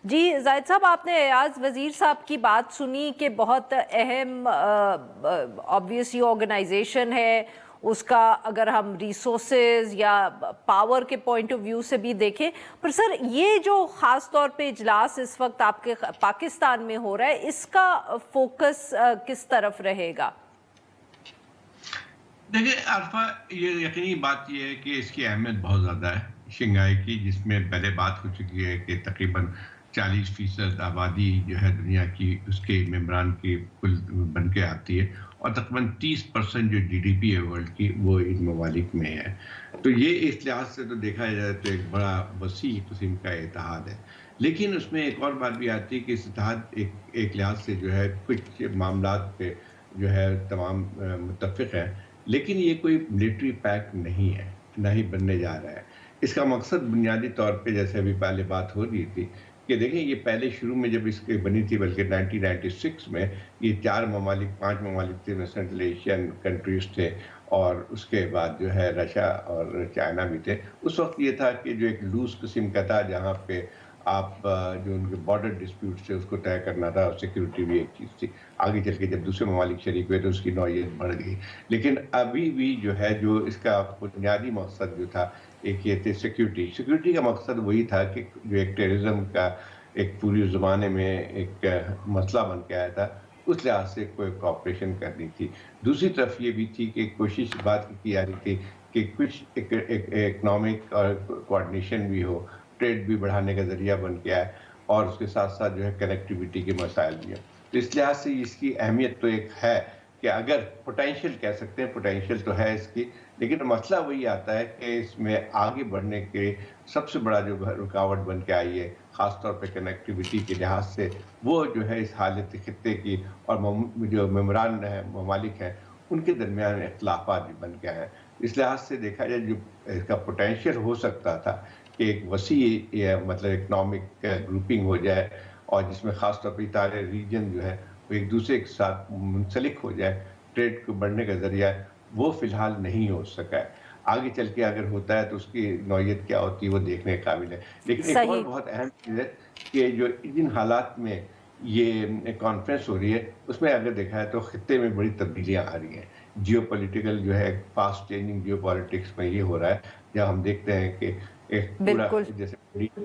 جی زاہد صاحب، آپ نے ایاز وزیر صاحب کی بات سنی کہ بہت اہم آبویسلی آرگنائزیشن ہے اس کا، اگر ہم ریسورسز یا پاور کے پوائنٹ آف ویو سے بھی دیکھیں، پر سر یہ جو خاص طور پہ اجلاس اس وقت آپ کے پاکستان میں ہو رہا ہے، اس کا فوکس کس طرف رہے گا؟ دیکھیں عارفہ، یہ یقینی بات یہ ہے کہ اس کی اہمیت بہت زیادہ ہے شنگھائی کی، جس میں پہلے بات ہو چکی ہے کہ تقریباً 40% آبادی جو ہے دنیا کی اس کے ممبران کی کل بن کے آتی ہے، اور تقریباً 30% جو جی ڈی پی ہے ورلڈ کی وہ ان ممالک میں ہے۔ تو یہ اس لحاظ سے تو دیکھا جائے تو ایک بڑا وسیع قسم کا اتحاد ہے، لیکن اس میں ایک اور بات بھی آتی ہے کہ اس اتحاد ایک لحاظ سے جو ہے کچھ معاملات پہ جو ہے تمام متفق ہیں، لیکن یہ کوئی ملٹری پیکٹ نہیں ہے، نہ ہی بننے جا رہا ہے۔ اس کا مقصد بنیادی طور پہ، جیسے ابھی پہلے بات ہو رہی تھی، کہ دیکھیں یہ پہلے شروع میں جب اس کی بنی تھی، بلکہ 1996 میں یہ 5 ممالک تھے، سینٹرل ایشین کنٹریز تھے، اور اس کے بعد جو ہے رشیا اور چائنا بھی تھے۔ اس وقت یہ تھا کہ جو ایک لوز قسم کا تھا، جہاں پہ آپ جو ان کے بارڈر ڈسپیوٹ تھے اس کو طے کرنا تھا، اور سیکیورٹی بھی ایک چیز تھی۔ آگے چل کے جب دوسرے ممالک شریک ہوئے تو اس کی نوعیت بڑھ گئی، لیکن ابھی بھی جو ہے جو اس کا بنیادی مقصد جو تھا، ایک یہ تھی سیکیورٹی کا مقصد وہی تھا کہ جو ایک ٹیررزم کا ایک پوری زمانے میں ایک مسئلہ بن کے آیا تھا، اس لحاظ سے کوئی کوآپریشن کرنی تھی۔ دوسری طرف یہ بھی تھی کہ کوشش بات کی جا رہی تھی کہ کچھ اکنامک اور کوآرڈینیشن بھی ہو، ٹریڈ بھی بڑھانے کا ذریعہ بن کے آئے، اور اس کے ساتھ ساتھ جو ہے کنیکٹیویٹی کے مسائل بھی ہیں۔ تو اس لحاظ سے اس کی اہمیت تو ایک ہے کہ اگر پوٹینشیل کہہ سکتے ہیں، پوٹینشیل تو ہے اس کی، لیکن مسئلہ وہی آتا ہے کہ اس میں آگے بڑھنے کے سب سے بڑا جو رکاوٹ بن کے آئی ہے، خاص طور پہ کنیکٹیویٹی کے لحاظ سے، وہ جو ہے اس حالت خطے کی، اور جو ممبران ممالک ہیں ان کے درمیان اختلافات بھی بن کے آئے ہیں۔ اس لحاظ سے دیکھا جائے جو اس کا پوٹینشیل ہو سکتا تھا کہ ایک وسیع مطلب اکنامک گروپنگ ہو جائے، اور جس میں خاص طور پہ سارے ریجن جو ہے وہ ایک دوسرے کے ساتھ منسلک ہو جائے، ٹریڈ کو بڑھنے کا ذریعہ، وہ فی الحال نہیں ہو سکا ہے۔ آگے چل کے اگر ہوتا ہے تو اس کی نوعیت کیا ہوتی ہے وہ دیکھنے کے قابل ہے۔ لیکن ایک اور صحیح۔ بہت اہم چیز ہے کہ جو جن حالات میں یہ کانفرنس ہو رہی ہے، اس میں اگر دیکھا ہے تو خطے میں بڑی تبدیلیاں آ رہی ہیں۔ جیو پولیٹیکل جو ہے فاسٹ چینجنگ جیو پالیٹکس میں یہ ہو رہا ہے، جہاں ہم دیکھتے ہیں کہ ایک پورا بالکل۔ جیسے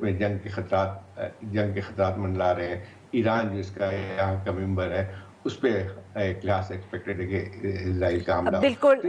میں جنگ کے خطرات منڈلا رہے ہیں۔ ایران جو اس کا یہاں کا ممبر ہے، اس پہ ایک لحاظ سے ایکسپیکٹڈ ہے کہ اسرائیل کا حملہ ہو۔ بالکل۔ تو